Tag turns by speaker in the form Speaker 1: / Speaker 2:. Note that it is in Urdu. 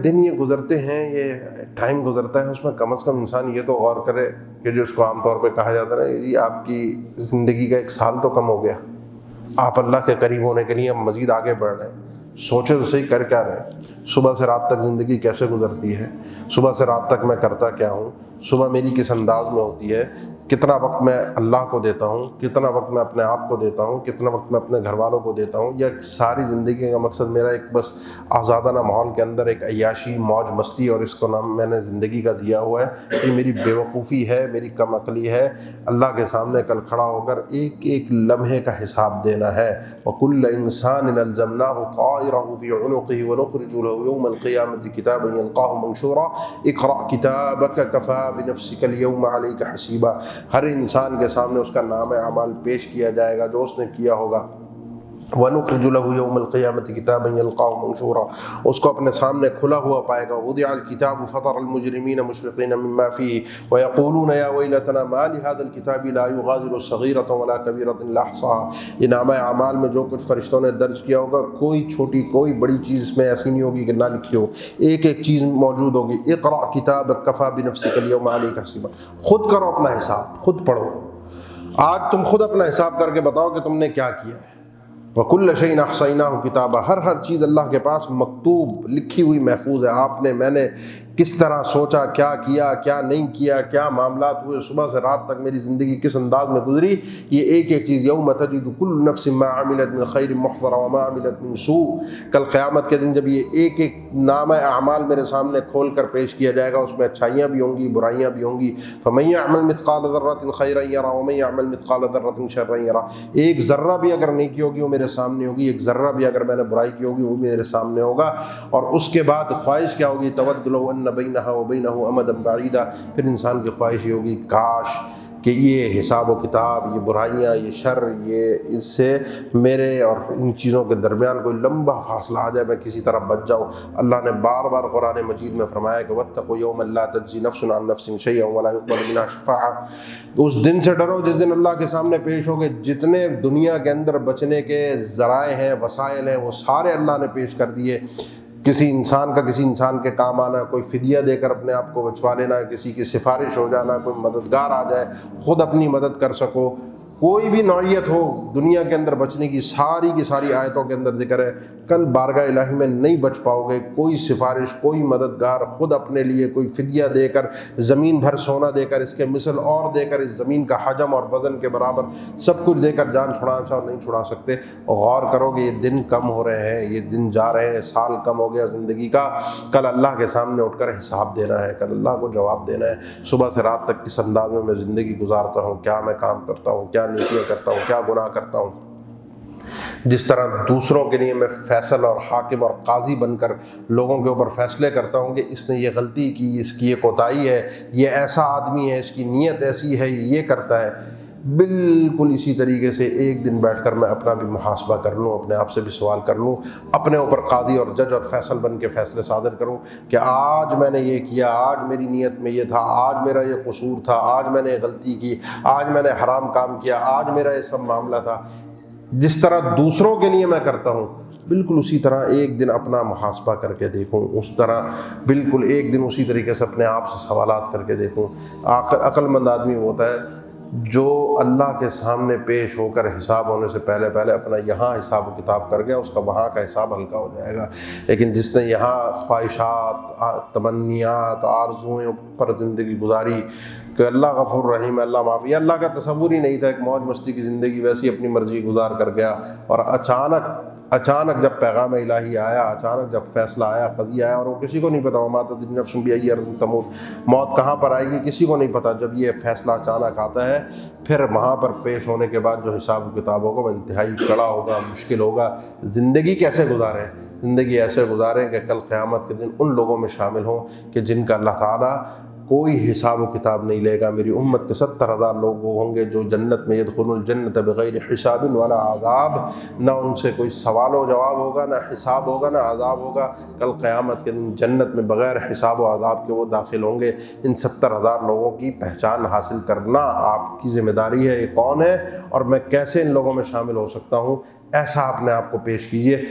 Speaker 1: دن یہ گزرتے ہیں، یہ ٹائم گزرتا ہے، اس میں کم از کم انسان یہ تو غور کرے کہ جو اس کو عام طور پہ کہا جاتا ہے نا، یہ آپ کی زندگی کا 1 سال تو کم ہو گیا، آپ اللہ کے قریب ہونے کے لیے مزید آگے بڑھ رہے ہیں۔ سوچے تو صحیح کر کیا رہے ہیں، صبح سے رات تک زندگی کیسے گزرتی ہے، صبح سے رات تک میں کرتا کیا ہوں، صبح میری کس انداز میں ہوتی ہے، کتنا وقت میں اللہ کو دیتا ہوں، کتنا وقت میں اپنے آپ کو دیتا ہوں، کتنا وقت میں اپنے گھر والوں کو دیتا ہوں، یا ساری زندگی کا مقصد میرا ایک بس آزادانہ ماحول کے اندر ایک عیاشی موج مستی، اور اس کو نام میں نے زندگی کا دیا ہوا ہے۔ یہ میری بے وقوفی ہے، میری کم عقلی ہے۔ اللہ کے سامنے کل کھڑا ہو کر ایک ایک لمحے کا حساب دینا ہے۔ وَكُلَّ إِنسَانٍ أَلْزَمْنَاهُ طَائِرَهُ فِي عُنُقِهِ وَنُخْرِجُ لَهُ يَوْمَ الْقِيَامَةِ كِتَابًا يَلْقَاهُ مَنشُورًا اقْرَأْ كِتَابَكَ كَفَىٰ بِنَفْسِكَ الْيَوْمَ عَلَيْكَ حَسِيبًا۔ ہر انسان کے سامنے اس کا نام اعمال پیش کیا جائے گا جو اس نے کیا ہوگا۔ وَنُخْرِجُ لَهُ يَوْمَ الْقِيَامَةِ كِتَابًا يَلْقَاهُ مَنشُورًا، اس کو اپنے سامنے کھلا ہوا پائے گا۔ وُضِعَ الْكِتَابُ فَتَرَى الْمُجْرِمِينَ مُشْفِقِينَ مِمَّا فِيهِ وَيَقُولُونَ يَا وَيْلَتَنَا مَا لِهَٰذَا الْكِتَابِ لَا يُغَادِرُ صَغِيرَةً وَلَا كَبِيرَةً إِلَّا أَحْصَاهَا۔ یہ نامہ اعمال میں جو کچھ فرشتوں نے درج کیا ہوگا، کوئی چھوٹی کوئی بڑی چیز اس میں ایسی نہیں ہوگی کہ نہ لکھی ہو، ایک ایک چیز موجود ہوگی۔ اقرأ کتابک کفیٰ بنفسک اليوم علیک حسیبا، خود کرو اپنا حساب، خود پڑھو، آج تم خود اپنا حساب کر کے بتاؤ کہ تم نے کیا کیا ہے۔ وَكُلَّ شَيْءٍ أَحْصَيْنَاهُ كِتَابًا، ہر چیز اللہ کے پاس مکتوب لکھی ہوئی محفوظ ہے۔ آپ نے، میں نے کس طرح سوچا، کیا کیا، کیا نہیں کیا، کیا معاملات ہوئے، صبح سے رات تک میری زندگی کس انداز میں گزری، یہ ایک ایک چیز۔ یوم تجد کل نفس ما عملت من خیر محضرا وما عملت من سوء، کل قیامت کے دن جب یہ ایک ایک نامہ اعمال میرے سامنے کھول کر پیش کیا جائے گا، اس میں اچھائیاں بھی ہوں گی، برائیاں بھی ہوں گی۔ فمن يعمل مثقال ذرة خيرا يرى ومن يعمل مثقال ذرة شرا يرى، ایک ذرہ بھی اگر نیکی ہوگی وہ میرے سامنے ہوگی، ایک ذرہ بھی اگر میں نے برائی کی ہوگی وہ میرے سامنے ہوگا۔ اور اس کے بعد خواہش کیا ہوگی، تود لو ان بینہا وبینہ امدا بعیدا، پھر انسان کی خواہش یہ ہوگی کاش کہ یہ حساب و کتاب، یہ برائیاں، یہ شر، یہ اس سے میرے اور ان چیزوں کے درمیان کوئی لمبا فاصلہ آ جائے، میں کسی طرح بچ جاؤں۔ اللہ نے بار بار قرآن مجید میں فرمایا کہ واتقوا یوما لا تجزی نفس عن نفس شیئا ولا یقبل منها شفاعہ، اس دن سے ڈرو جس دن اللہ کے سامنے پیش ہوگے، جتنے دنیا کے اندر بچنے کے ذرائع ہیں، وسائل ہیں، وہ سارے اللہ نے پیش کر دیے۔ کسی انسان کا کسی انسان کے کام آنا، کوئی فدیہ دے کر اپنے آپ کو بچوا لینا، کسی کی سفارش ہو جانا، کوئی مددگار آ جائے، خود اپنی مدد کر سکو، کوئی بھی نوعیت ہو دنیا کے اندر بچنے کی ساری آیتوں کے اندر ذکر ہے۔ کل بارگاہ الہی میں نہیں بچ پاؤ گے، کوئی سفارش، کوئی مددگار، خود اپنے لیے کوئی فدیہ دے کر، زمین بھر سونا دے کر، اس کے مثل اور دے کر، اس زمین کا حجم اور وزن کے برابر سب کچھ دے کر جان چھڑانا چاہو نہیں چھڑا سکتے۔ غور کرو کہ یہ دن کم ہو رہے ہیں، یہ دن جا رہے ہیں، سال کم ہو گیا زندگی کا، کل اللہ کے سامنے اٹھ کر حساب دینا ہے، کل اللہ کو جواب دینا ہے۔ صبح سے رات تک کس انداز میں زندگی گزارتا ہوں، کیا میں کام کرتا ہوں، کیا نیکیاں کرتا ہوں، کیا گناہ کرتا ہوں۔ جس طرح دوسروں کے لیے میں فیصل اور حاکم اور قاضی بن کر لوگوں کے اوپر فیصلے کرتا ہوں کہ اس نے یہ غلطی کی، اس کی یہ کوتاہی ہے، یہ ایسا آدمی ہے، اس کی نیت ایسی ہے، یہ کرتا ہے، بالکل اسی طریقے سے ایک دن بیٹھ کر میں اپنا بھی محاسبہ کر لوں، اپنے آپ سے بھی سوال کر لوں، اپنے اوپر قاضی اور جج اور فیصل بن کے فیصلے صادر کروں کہ آج میں نے یہ کیا، آج میری نیت میں یہ تھا، آج میرا یہ قصور تھا، آج میں نے غلطی کی، آج میں نے حرام کام کیا، آج میرا یہ سب معاملہ تھا۔ جس طرح دوسروں کے لیے میں کرتا ہوں، بالکل اسی طرح ایک دن اپنا محاسبہ کر کے دیکھوں، اس طرح بالکل ایک دن اسی طریقے سے اپنے آپ سے سوالات کر کے دیکھوں۔ عقل مند آدمی وہ ہوتا ہے جو اللہ کے سامنے پیش ہو کر حساب ہونے سے پہلے اپنا یہاں حساب و کتاب کر گیا، اس کا وہاں کا حساب ہلکا ہو جائے گا۔ لیکن جس نے یہاں خواہشات، تمنیات، آرزوئیں پر زندگی گزاری کہ اللہ غفور رحیم، اللہ معافی، اللہ کا تصور ہی نہیں تھا، ایک موج مستی کی زندگی ویسی اپنی مرضی گزار کر گیا، اور اچانک جب پیغام الہی آیا، اچانک جب فیصلہ آیا، قضیہ آیا، اور وہ کسی کو نہیں پتا، وما تدری نفس بأی ارض تموت، موت کہاں پر آئے گی کسی کو نہیں پتا۔ جب یہ فیصلہ اچانک آتا ہے، پھر وہاں پر پیش ہونے کے بعد جو حساب و کتاب ہوگا وہ انتہائی کڑا ہوگا، مشکل ہوگا۔ زندگی کیسے گزاریں؟ زندگی ایسے گزاریں کہ کل قیامت کے دن ان لوگوں میں شامل ہوں کہ جن کا اللہ تعالیٰ کوئی حساب و کتاب نہیں لے گا۔ میری امت کے 70,000 لوگ وہ ہوں گے جو جنت میں يدخلون الجنت بغیر حساب ولا عذاب، نہ ان سے کوئی سوال و جواب ہوگا، نہ حساب ہوگا، نہ عذاب ہوگا۔ کل قیامت کے دن جنت میں بغیر حساب و عذاب کے وہ داخل ہوں گے۔ ان 70,000 لوگوں کی پہچان حاصل کرنا آپ کی ذمہ داری ہے، یہ کون ہے اور میں کیسے ان لوگوں میں شامل ہو سکتا ہوں، ایسا اپنے آپ کو پیش کیجیے۔